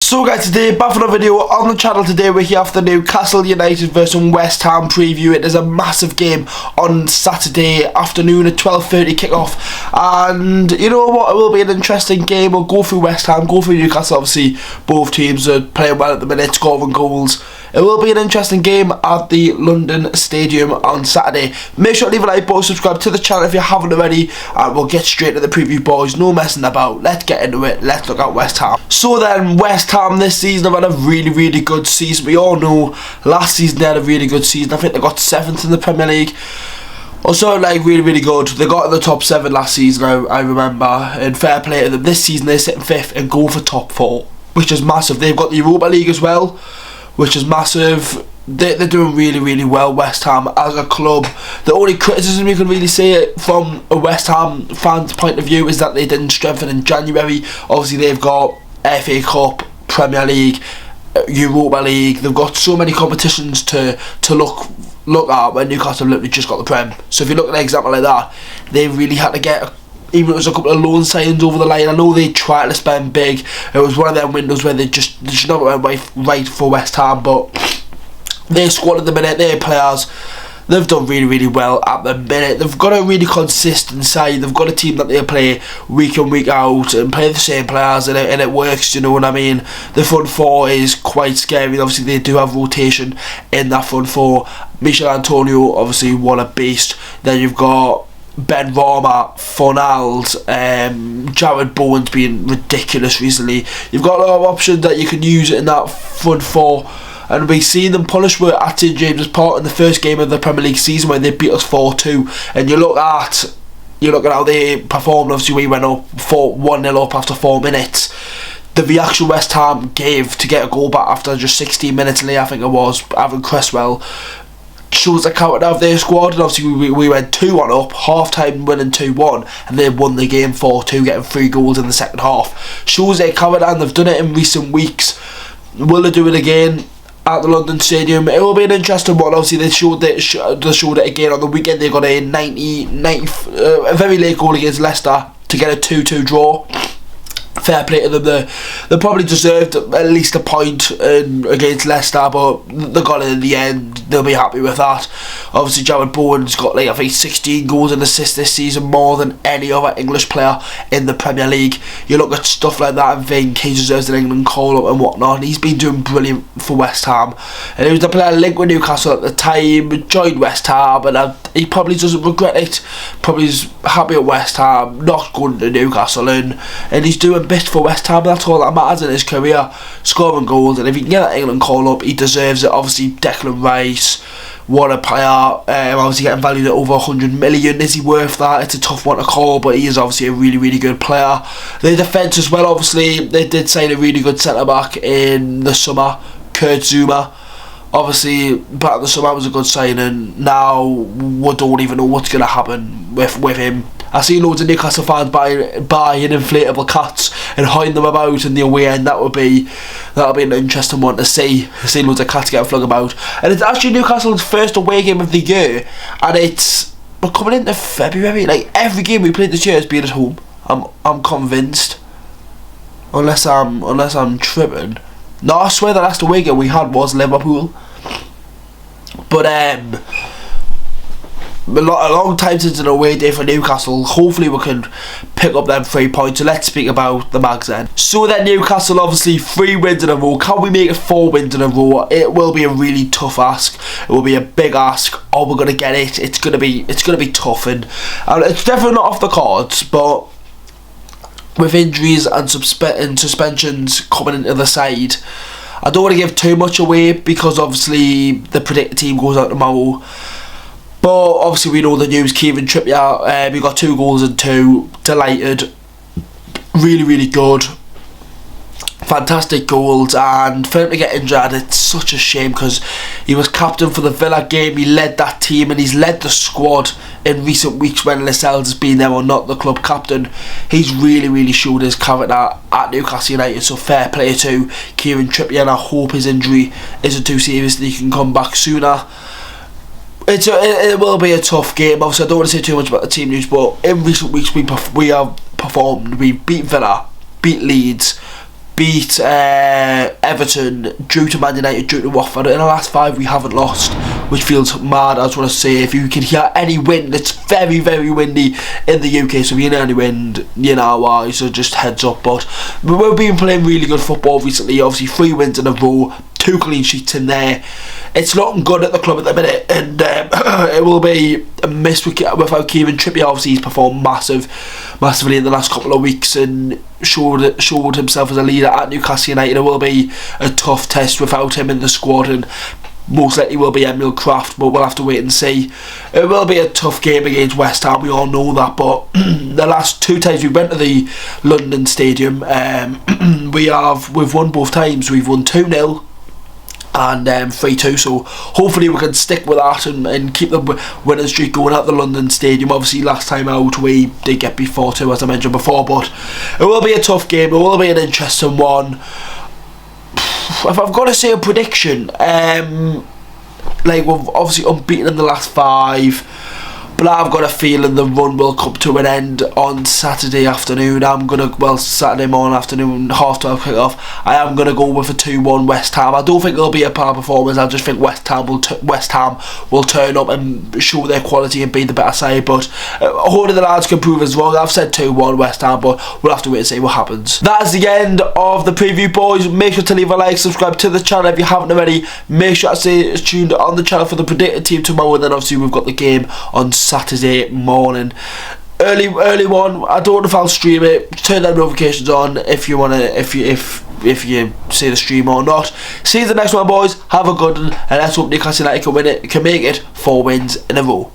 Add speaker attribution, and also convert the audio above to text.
Speaker 1: So guys, today back for a video on the channel. Today we're here after Newcastle United versus West Ham preview. It is a massive game on Saturday afternoon at 12:30 kickoff, and you know what, it will be an interesting game. We'll go through West Ham, go through Newcastle. Obviously both teams are playing well at the minute, scoring goals. It will be an interesting game at the London Stadium on Saturday. Make sure to leave a like, boys, subscribe to the channel if you haven't already, and we'll get straight to the preview, boys. No messing about, let's get into it. Let's look at West Ham. So then, West Ham this season have had a really good season. We all know last season they had a really good season. I think they got 7th in the Premier League. Also, like, really good. They got in the top 7 last season, I remember, and fair play to them. This season they're sitting 5th and go for top 4, which is massive. They've got the Europa League as well, which is massive. They're doing really well, West Ham, as a club. The only criticism you can really say from a West Ham fan's point of view is that they didn't strengthen in January. Obviously they've got FA Cup, Premier League, Europa League. They've got so many competitions to look at, when Newcastle literally just got the Prem. So if you look at an example like that, they really had to get, even if it was a couple of loan signings over the line. I know they tried to spend big. It was one of them windows where they just not went right for West Ham, but their squad at the minute, their players, they've done really well at the minute. They've got a really consistent side. They've got a team that they play week in, week out, and play the same players, and it works, you know what I mean? The front four is quite scary. Obviously they do have rotation in that front four. Michail Antonio, obviously, what a beast. Then you've got Ben Rama, Fornals, Jared Bowen's been ridiculous recently. You've got a lot of options that you can use in that front four, and we've seen them punish were at St James's Park in the first game of the Premier League season when they beat us 4-2. And you look at how they performed. Obviously we went up 1-0 up after 4 minutes. The reaction West Ham gave to get a goal back after just 16 minutes late, I think it was, Aaron Cresswell, shows the character of their squad. And obviously we went 2-1 up, half time winning 2-1, and they won the game 4-2, getting 3 goals in the second half. Shows their character, and they've done it in recent weeks. Will they do it again at the London Stadium? It will be an interesting one. Obviously they showed it again on the weekend. They got a a very late goal against Leicester to get a 2-2 draw. Fair play to them. They probably deserved at least a point against Leicester, but they got it in the end. They'll be happy with that. Obviously Jared Bowen's got, like, I think 16 goals and assists this season, more than any other English player in the Premier League. You look at stuff like that and think he deserves an England call-up and whatnot. He's been doing brilliant for West Ham, and he was the player linked with Newcastle at the time, joined West Ham, and he probably doesn't regret it. Probably is happy at West Ham, not going to Newcastle, and he's doing bits for West Ham. That's all that matters in his career, scoring goals. And if he can get that England call-up, he deserves it. Obviously Declan Rice, what a player. Obviously getting valued at over 100 million. Is he worth that? It's a tough one to call, but he is obviously a really good player. The defence as well, obviously they did sign a really good centre-back in the summer, Kurt Zouma. Obviously back in the summer was a good signing. Now we don't even know what's going to happen with him. I see loads of Newcastle fans buying inflatable cats and hiding them about in the away end. That'll be an interesting one to see. I see loads of cats getting flung about, and it's actually Newcastle's first away game of the year, and we're coming into February. Like, every game we played this year has been at home. I'm convinced, unless I'm tripping. No, I swear the last away game we had was Liverpool. But a long time since an away day for Newcastle. Hopefully we can pick up them 3 points. So let's speak about the Mags then. So then, Newcastle, obviously 3 wins in a row. Can we make it 4 wins in a row? It will be a really tough ask. It will be a big ask. Are we gonna get it? It's gonna be tough, and it's definitely not off the cards. But with injuries and suspensions coming into the side, I don't want to give too much away, because obviously the predicted team goes out tomorrow. But obviously we know the news. Kieran Trippier, we got 2 goals and 2. Delighted. Really good. Fantastic goals, and for him to get injured, it's such a shame, because he was captain for the Villa game. He led that team, and he's led the squad in recent weeks when Lascelles has been there or not the club captain. He's really showed his character at Newcastle United, so fair play to Kieran Trippier, and I hope his injury isn't too serious and he can come back sooner. It will be a tough game. Obviously I don't want to say too much about the team news, but in recent weeks we have performed. We beat Villa, beat Leeds, beat Everton, drew to Man United, drew to Watford. In the last 5 we haven't lost, which feels mad. I just want to say, if you can hear any wind, it's very, very windy in the UK, so if you hear any wind, you know why, so just heads up. But we've been playing really good football recently. Obviously 3 wins in a row, 2 clean sheets in there. It's looking good at the club at the minute, and it will be a miss without Kieran Trippier. Obviously he's performed massively in the last couple of weeks and showed himself as a leader at Newcastle United. It will be a tough test without him in the squad, and most likely will be Emil Kraft, but we'll have to wait and see. It will be a tough game against West Ham, we all know that, but the last 2 times we went to the London Stadium, we've won both times. We've won 2-0 and 3-2, so hopefully we can stick with that and keep the winning streak going at the London Stadium. Obviously last time out we did get beat 4-2, as I mentioned before, but it will be a tough game. It will be an interesting one. If I've got to say a prediction, like, we've obviously unbeaten in the last 5, but I've got a feeling the run will come to an end on Saturday afternoon. Saturday morning afternoon, 12:30 kick-off. I am going to go with a 2-1 West Ham. I don't think it'll be a power performance. I just think West Ham will turn up and show their quality and be the better side. But hopefully the lads can prove us wrong. I've said 2-1 West Ham, but we'll have to wait and see what happens. That is the end of the preview, boys. Make sure to leave a like, subscribe to the channel if you haven't already. Make sure to stay tuned on the channel for the predicted team tomorrow. And then obviously we've got the game on Saturday morning, early one. I don't know if I'll stream it. Turn them notifications on if you wanna, if you see the stream or not. See you the next one, boys. Have a good one, and let's hope Newcastle United can win it, can make it 4 wins in a row.